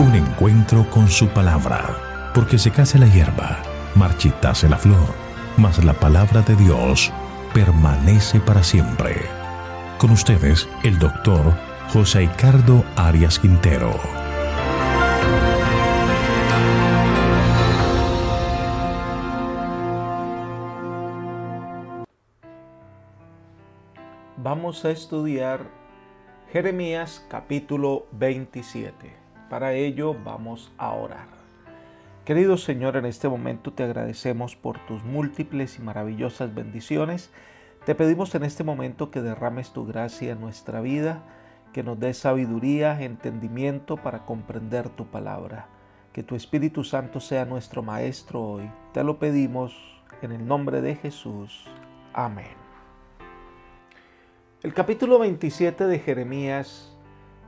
Un encuentro con su palabra, porque secase la hierba, marchitase la flor, mas la palabra de Dios permanece para siempre. Con ustedes, el doctor José Ricardo Arias Quintero. Vamos a estudiar Jeremías capítulo 27. Para ello vamos a orar. Querido Señor, en este momento te agradecemos por tus múltiples y maravillosas bendiciones. Te pedimos en este momento que derrames tu gracia en nuestra vida, que nos des sabiduría, entendimiento para comprender tu palabra. Que tu Espíritu Santo sea nuestro Maestro hoy. Te lo pedimos en el nombre de Jesús. Amén. El capítulo 27 de Jeremías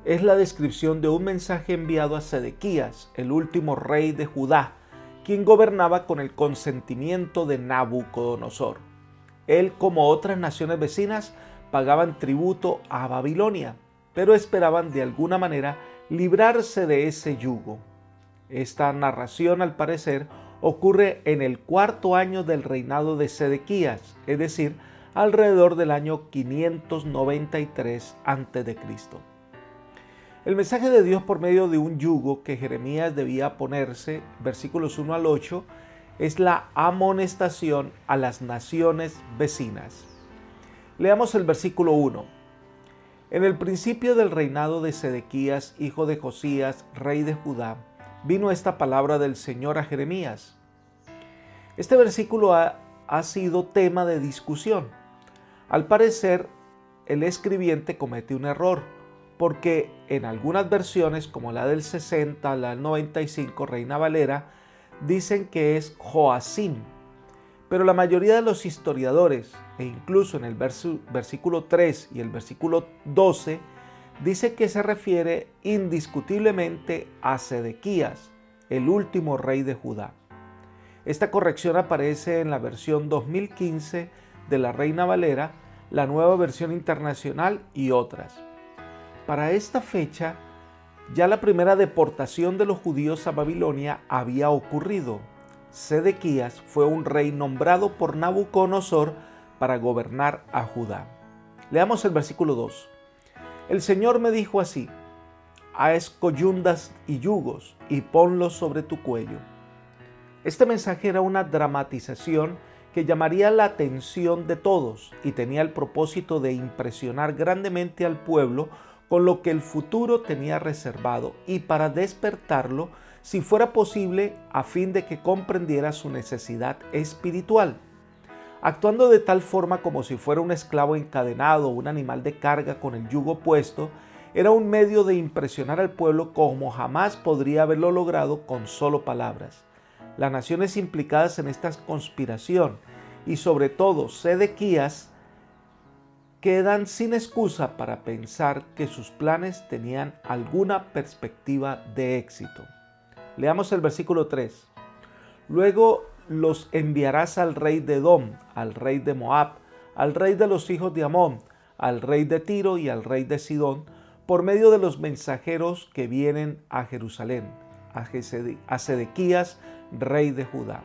es la descripción de un mensaje enviado a Sedequías, el último rey de Judá, quien gobernaba con el consentimiento de Nabucodonosor. Él, como otras naciones vecinas, pagaban tributo a Babilonia, pero esperaban de alguna manera librarse de ese yugo. Esta narración, al parecer, ocurre en el cuarto año del reinado de Sedequías, es decir, alrededor del año 593 a.C. El mensaje de Dios por medio de un yugo que Jeremías debía ponerse, versículos 1 al 8, es la amonestación a las naciones vecinas. Leamos el versículo 1. En el principio del reinado de Sedequías, hijo de Josías, rey de Judá, vino esta palabra del Señor a Jeremías. Este versículo ha sido tema de discusión. Al parecer, el escribiente comete un error, porque en algunas versiones, como la del 60, la del 95, Reina Valera, dicen que es Joacim. Pero la mayoría de los historiadores, e incluso en el versículo 3 y el versículo 12, dice que se refiere indiscutiblemente a Sedequías, el último rey de Judá. Esta corrección aparece en la versión 2015 de la Reina Valera, la Nueva Versión Internacional y otras. Para esta fecha, ya la primera deportación de los judíos a Babilonia había ocurrido. Sedequías fue un rey nombrado por Nabucodonosor para gobernar a Judá. Leamos el versículo 2. El Señor me dijo así: haz coyundas y yugos y ponlos sobre tu cuello. Este mensaje era una dramatización que llamaría la atención de todos y tenía el propósito de impresionar grandemente al pueblo con lo que el futuro tenía reservado y para despertarlo, si fuera posible, a fin de que comprendiera su necesidad espiritual. Actuando de tal forma como si fuera un esclavo encadenado o un animal de carga con el yugo puesto, era un medio de impresionar al pueblo como jamás podría haberlo logrado con solo palabras. Las naciones implicadas en esta conspiración y sobre todo Sedequías quedan sin excusa para pensar que sus planes tenían alguna perspectiva de éxito. Leamos el versículo 3. Luego los enviarás al rey de Edom, al rey de Moab, al rey de los hijos de Amón, al rey de Tiro y al rey de Sidón, por medio de los mensajeros que vienen a Jerusalén, a Sedequías, rey de Judá.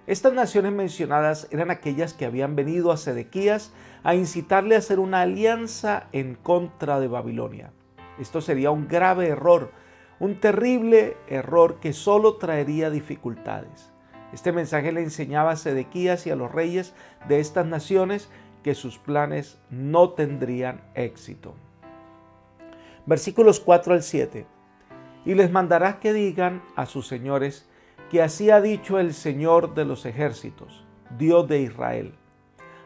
Estas naciones mencionadas eran aquellas que habían venido a Sedequías a incitarle a hacer una alianza en contra de Babilonia. Esto sería un grave error, un terrible error que solo traería dificultades. Este mensaje le enseñaba a Sedequías y a los reyes de estas naciones que sus planes no tendrían éxito. Versículos 4 al 7. Y les mandarás que digan a sus señores que así ha dicho el Señor de los ejércitos, Dios de Israel.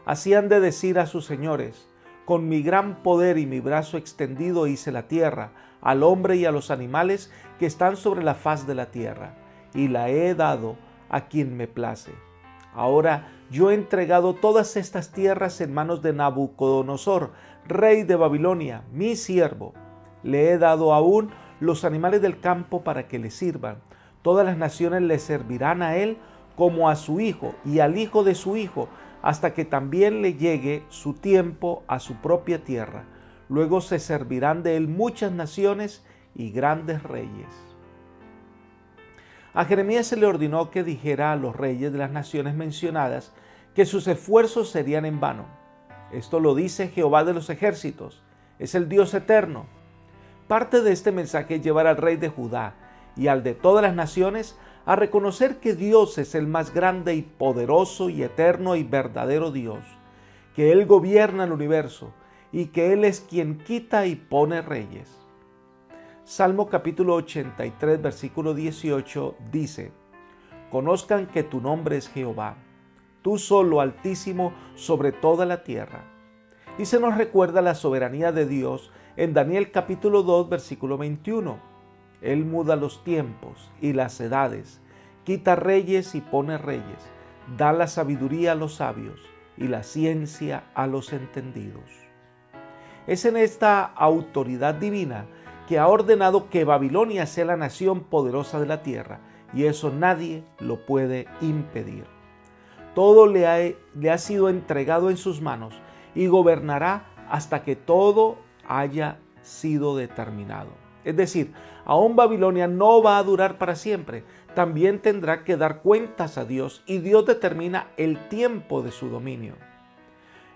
Así han de decir a sus señores: con mi gran poder y mi brazo extendido hice la tierra, al hombre y a los animales que están sobre la faz de la tierra, y la he dado a quien me place. Ahora yo he entregado todas estas tierras en manos de Nabucodonosor, rey de Babilonia, mi siervo. Le he dado aún los animales del campo para que le sirvan. Todas las naciones le servirán a él como a su hijo y al hijo de su hijo, hasta que también le llegue su tiempo a su propia tierra. Luego se servirán de él muchas naciones y grandes reyes. A Jeremías se le ordenó que dijera a los reyes de las naciones mencionadas que sus esfuerzos serían en vano. Esto lo dice Jehová de los ejércitos, es el Dios eterno. Parte de este mensaje es llevar al rey de Judá y al de todas las naciones a reconocer que Dios es el más grande y poderoso y eterno y verdadero Dios, que Él gobierna el universo y que Él es quien quita y pone reyes. Salmo capítulo 83, versículo 18 dice: Conozcan que tu nombre es Jehová, tú solo Altísimo sobre toda la tierra. Y se nos recuerda la soberanía de Dios en Daniel capítulo 2, versículo 21. Él muda los tiempos y las edades, quita reyes y pone reyes, da la sabiduría a los sabios y la ciencia a los entendidos. Es en esta autoridad divina que ha ordenado que Babilonia sea la nación poderosa de la tierra, y eso nadie lo puede impedir. Todo le ha sido entregado en sus manos y gobernará hasta que todo haya sido determinado. Es decir, aún Babilonia no va a durar para siempre, también tendrá que dar cuentas a Dios y Dios determina el tiempo de su dominio.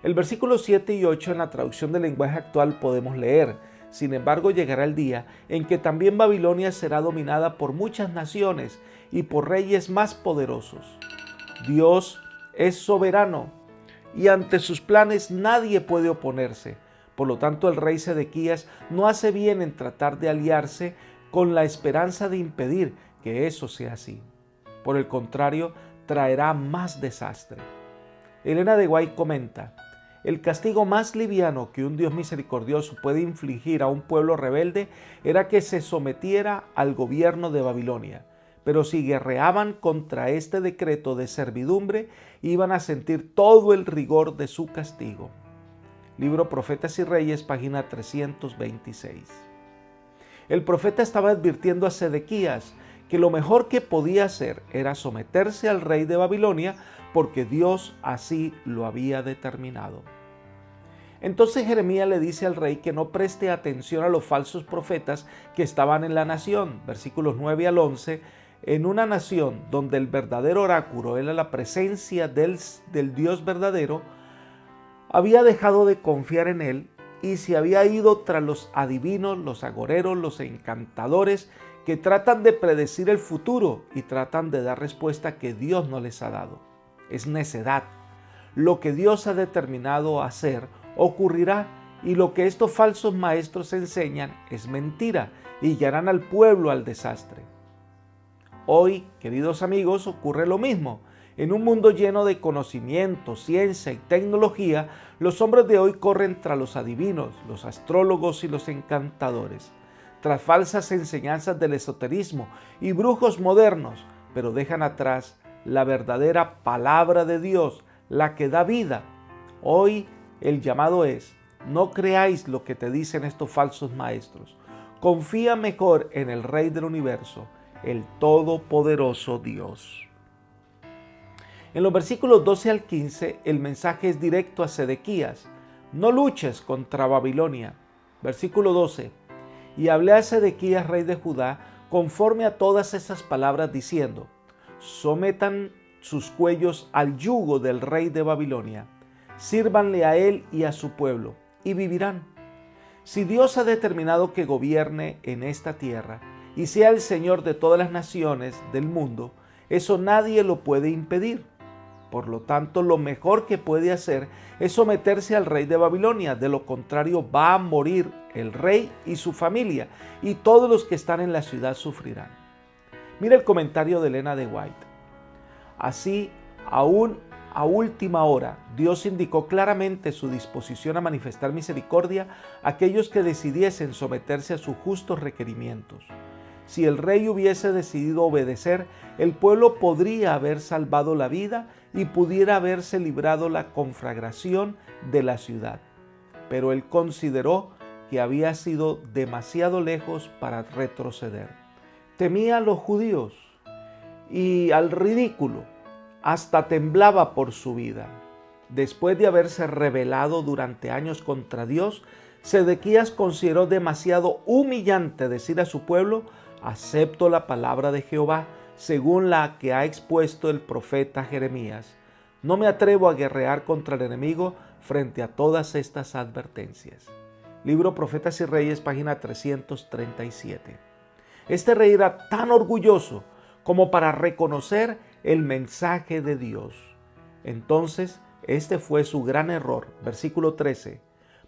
El versículo 7 y 8 en la traducción del lenguaje actual podemos leer: Sin embargo, llegará el día en que también Babilonia será dominada por muchas naciones y por reyes más poderosos. Dios es soberano y ante sus planes nadie puede oponerse. Por lo tanto, el rey Sedequías no hace bien en tratar de aliarse con la esperanza de impedir que eso sea así. Por el contrario, traerá más desastre. Elena de White comenta: el castigo más liviano que un Dios misericordioso puede infligir a un pueblo rebelde era que se sometiera al gobierno de Babilonia. Pero si guerreaban contra este decreto de servidumbre, iban a sentir todo el rigor de su castigo. Libro Profetas y Reyes, página 326. El profeta estaba advirtiendo a Sedequías que lo mejor que podía hacer era someterse al rey de Babilonia, porque Dios así lo había determinado. Entonces Jeremías le dice al rey que no preste atención a los falsos profetas que estaban en la nación, versículos 9 al 11, en una nación donde el verdadero oráculo era la presencia del Dios verdadero. Había dejado de confiar en él y se había ido tras los adivinos, los agoreros, los encantadores que tratan de predecir el futuro y tratan de dar respuesta que Dios no les ha dado. Es necedad. Lo que Dios ha determinado hacer ocurrirá, y lo que estos falsos maestros enseñan es mentira y guiarán al pueblo al desastre. Hoy, queridos amigos, ocurre lo mismo. En un mundo lleno de conocimiento, ciencia y tecnología, los hombres de hoy corren tras los adivinos, los astrólogos y los encantadores, tras falsas enseñanzas del esoterismo y brujos modernos, pero dejan atrás la verdadera palabra de Dios, la que da vida. Hoy el llamado es: no creáis lo que te dicen estos falsos maestros. Confía mejor en el Rey del universo, el todopoderoso Dios. En los versículos 12 al 15, el mensaje es directo a Sedequías: no luches contra Babilonia. Versículo 12: y hablé a Sedequías, rey de Judá, conforme a todas esas palabras, diciendo: sometan sus cuellos al yugo del rey de Babilonia, sírvanle a él y a su pueblo, y vivirán. Si Dios ha determinado que gobierne en esta tierra y sea el Señor de todas las naciones del mundo, eso nadie lo puede impedir. Por lo tanto, lo mejor que puede hacer es someterse al rey de Babilonia. De lo contrario, va a morir el rey y su familia, y todos los que están en la ciudad sufrirán. Mira el comentario de Elena de White. Así, aún a última hora, Dios indicó claramente su disposición a manifestar misericordia a aquellos que decidiesen someterse a sus justos requerimientos. Si el rey hubiese decidido obedecer, el pueblo podría haber salvado la vida y pudiera haberse librado la conflagración de la ciudad. Pero él consideró que había sido demasiado lejos para retroceder. Temía a los judíos y al ridículo. Hasta temblaba por su vida. Después de haberse rebelado durante años contra Dios, Sedequías consideró demasiado humillante decir a su pueblo: acepto la palabra de Jehová, según la que ha expuesto el profeta Jeremías, no me atrevo a guerrear contra el enemigo frente a todas estas advertencias. Libro Profetas y Reyes, página 337. Este rey era tan orgulloso como para reconocer el mensaje de Dios. Entonces, este fue su gran error. Versículo 13.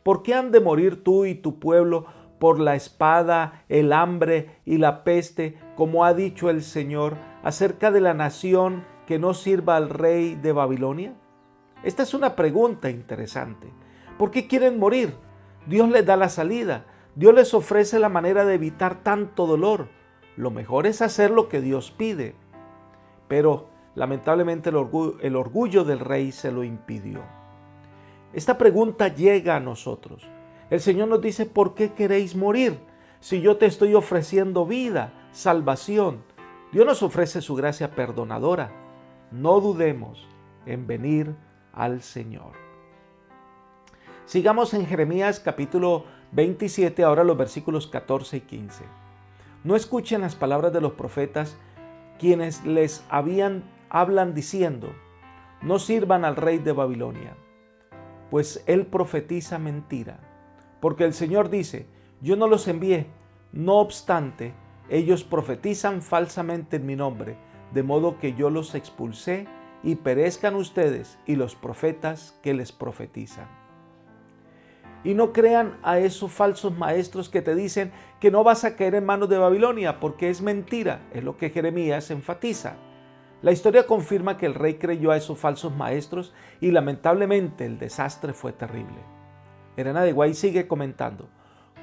¿Por qué han de morir tú y tu pueblo por la espada, el hambre y la peste, como ha dicho el Señor, acerca de la nación que no sirva al rey de Babilonia? Esta es una pregunta interesante. ¿Por qué quieren morir? Dios les da la salida. Dios les ofrece la manera de evitar tanto dolor. Lo mejor es hacer lo que Dios pide. Pero lamentablemente el orgullo del rey se lo impidió. Esta pregunta llega a nosotros. El Señor nos dice, ¿por qué queréis morir? Si yo te estoy ofreciendo vida, salvación. Dios nos ofrece su gracia perdonadora. No dudemos en venir al Señor. Sigamos en Jeremías capítulo 27, ahora los versículos 14 y 15. No escuchen las palabras de los profetas, quienes les hablan diciendo, no sirvan al rey de Babilonia, pues él profetiza mentira. Porque el Señor dice, yo no los envié, no obstante, ellos profetizan falsamente en mi nombre, de modo que yo los expulsé y perezcan ustedes y los profetas que les profetizan. Y no crean a esos falsos maestros que te dicen que no vas a caer en manos de Babilonia, porque es mentira, es lo que Jeremías enfatiza. La historia confirma que el rey creyó a esos falsos maestros y lamentablemente el desastre fue terrible. Elena de Guay sigue comentando,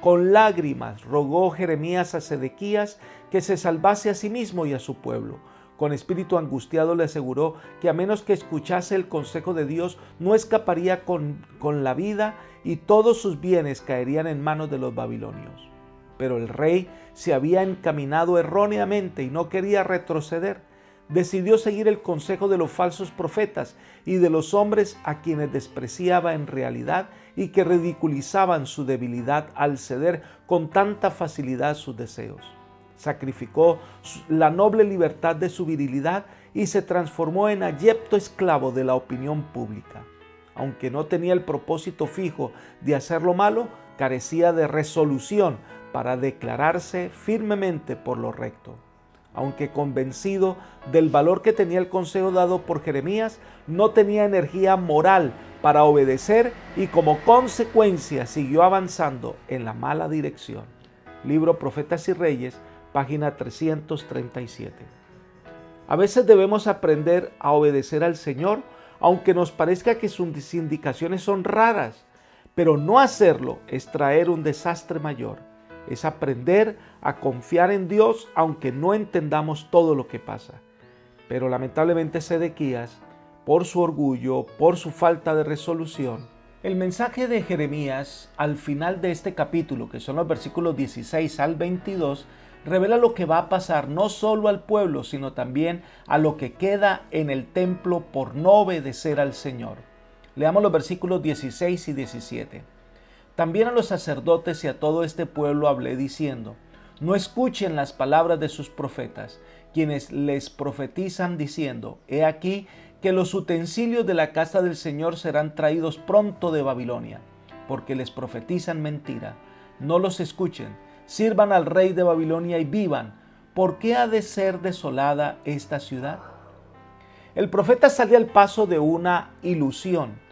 con lágrimas rogó Jeremías a Sedequías que se salvase a sí mismo y a su pueblo. Con espíritu angustiado le aseguró que a menos que escuchase el consejo de Dios, no escaparía con la vida y todos sus bienes caerían en manos de los babilonios. Pero el rey se había encaminado erróneamente y no quería retroceder. Decidió seguir el consejo de los falsos profetas y de los hombres a quienes despreciaba en realidad y que ridiculizaban su debilidad al ceder con tanta facilidad sus deseos. Sacrificó la noble libertad de su virilidad y se transformó en abyecto esclavo de la opinión pública. Aunque no tenía el propósito fijo de hacer lo malo, carecía de resolución para declararse firmemente por lo recto. Aunque convencido del valor que tenía el consejo dado por Jeremías, no tenía energía moral para obedecer y como consecuencia siguió avanzando en la mala dirección. Libro Profetas y Reyes, página 337. A veces debemos aprender a obedecer al Señor, aunque nos parezca que sus indicaciones son raras, pero no hacerlo es traer un desastre mayor. Es aprender a confiar en Dios aunque no entendamos todo lo que pasa. Pero lamentablemente Sedequías, por su orgullo, por su falta de resolución, el mensaje de Jeremías al final de este capítulo, que son los versículos 16 al 22, revela lo que va a pasar no solo al pueblo, sino también a lo que queda en el templo por no obedecer al Señor. Leamos los versículos 16 y 17. También a los sacerdotes y a todo este pueblo hablé diciendo, no escuchen las palabras de sus profetas, quienes les profetizan diciendo, he aquí que los utensilios de la casa del Señor serán traídos pronto de Babilonia, porque les profetizan mentira. No los escuchen, sirvan al rey de Babilonia y vivan. ¿Por qué ha de ser desolada esta ciudad? El profeta sale al paso de una ilusión,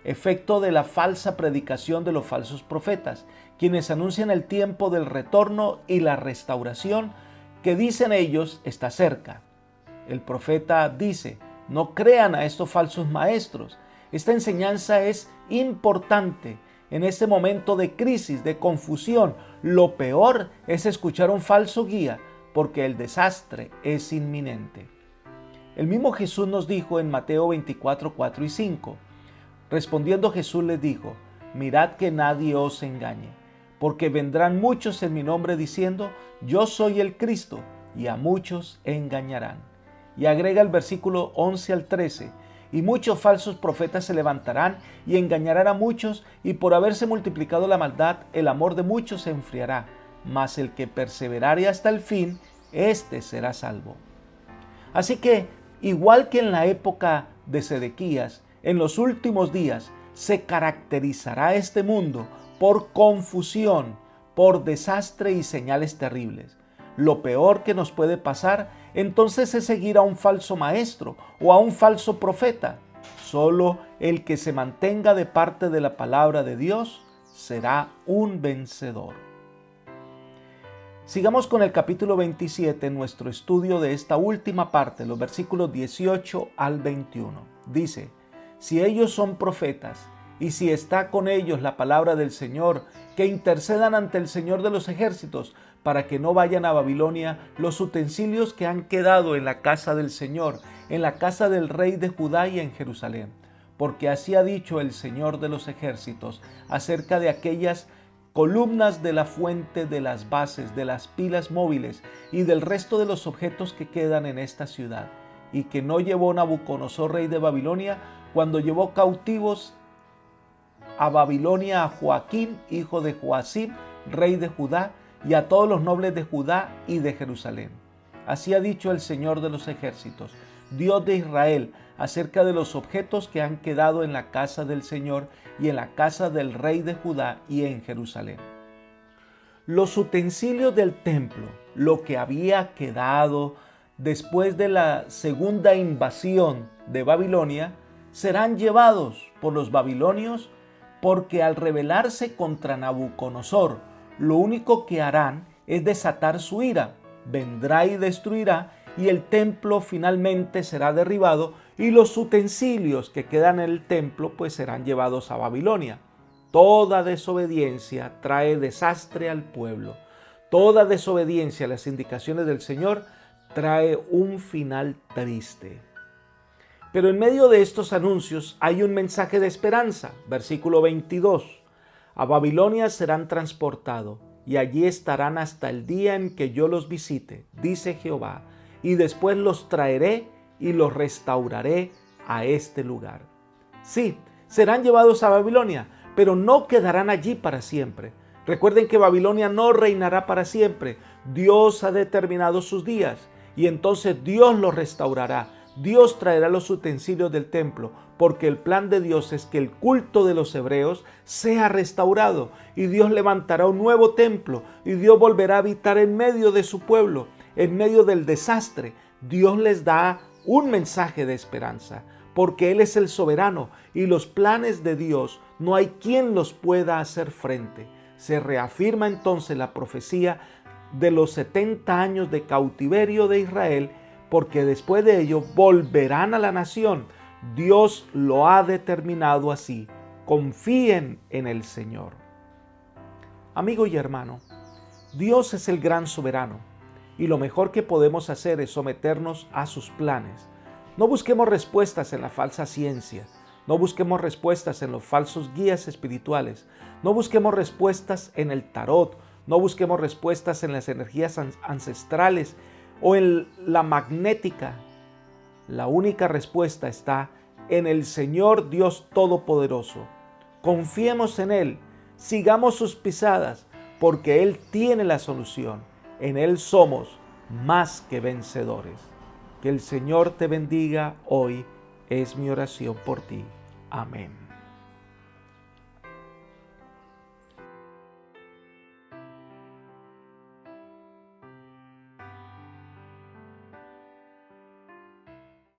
efecto de la falsa predicación de los falsos profetas, quienes anuncian el tiempo del retorno y la restauración que dicen ellos está cerca. El profeta dice, no crean a estos falsos maestros. Esta enseñanza es importante en este momento de crisis, de confusión. Lo peor es escuchar a un falso guía porque el desastre es inminente. El mismo Jesús nos dijo en Mateo 24, 4 y 5, respondiendo Jesús les dijo, mirad que nadie os engañe, porque vendrán muchos en mi nombre diciendo, yo soy el Cristo, y a muchos engañarán. Y agrega el versículo 11 al 13, y muchos falsos profetas se levantarán y engañarán a muchos, y por haberse multiplicado la maldad, el amor de muchos se enfriará, mas el que perseverare hasta el fin, éste será salvo. Así que, igual que en la época de Sedequías, en los últimos días se caracterizará este mundo por confusión, por desastre y señales terribles. Lo peor que nos puede pasar entonces es seguir a un falso maestro o a un falso profeta. Solo el que se mantenga de parte de la palabra de Dios será un vencedor. Sigamos con el capítulo 27 en nuestro estudio de esta última parte, los versículos 18 al 21. Dice: si ellos son profetas, y si está con ellos la palabra del Señor, que intercedan ante el Señor de los ejércitos, para que no vayan a Babilonia los utensilios que han quedado en la casa del Señor, en la casa del rey de Judá y en Jerusalén. Porque así ha dicho el Señor de los ejércitos acerca de aquellas columnas de la fuente, de las bases, de las pilas móviles y del resto de los objetos que quedan en esta ciudad, y que no llevó Nabucodonosor, rey de Babilonia, cuando llevó cautivos a Babilonia a Joaquín, hijo de Joacim, rey de Judá, y a todos los nobles de Judá y de Jerusalén. Así ha dicho el Señor de los ejércitos, Dios de Israel, acerca de los objetos que han quedado en la casa del Señor y en la casa del rey de Judá y en Jerusalén. Los utensilios del templo, lo que había quedado después de la segunda invasión de Babilonia, serán llevados por los babilonios, porque al rebelarse contra Nabucodonosor, lo único que harán es desatar su ira. Vendrá y destruirá, y el templo finalmente será derribado, y los utensilios que quedan en el templo pues serán llevados a Babilonia. Toda desobediencia trae desastre al pueblo. Toda desobediencia a las indicaciones del Señor trae un final triste. Pero en medio de estos anuncios hay un mensaje de esperanza. Versículo 22. A Babilonia serán transportados, y allí estarán hasta el día en que yo los visite, dice Jehová, y después los traeré y los restauraré a este lugar. Sí, serán llevados a Babilonia, pero no quedarán allí para siempre. Recuerden que Babilonia no reinará para siempre. Dios ha determinado sus días, y entonces Dios los restaurará. Dios traerá los utensilios del templo, porque el plan de Dios es que el culto de los hebreos sea restaurado, y Dios levantará un nuevo templo, y Dios volverá a habitar en medio de su pueblo, en medio del desastre. Dios les da un mensaje de esperanza, porque Él es el soberano, y los planes de Dios no hay quien los pueda hacer frente. Se reafirma entonces la profecía de los 70 años de cautiverio de Israel, porque después de ello volverán a la nación. Dios lo ha determinado así. Confíen en el Señor. Amigo y hermano, Dios es el gran soberano, y lo mejor que podemos hacer es someternos a sus planes. No busquemos respuestas en la falsa ciencia. No busquemos respuestas en los falsos guías espirituales. No busquemos respuestas en el tarot. No busquemos respuestas en las energías ancestrales o en la magnética. La única respuesta está en el Señor Dios Todopoderoso. Confiemos en Él, sigamos sus pisadas, porque Él tiene la solución. En Él somos más que vencedores. Que el Señor te bendiga hoy, es mi oración por ti. Amén.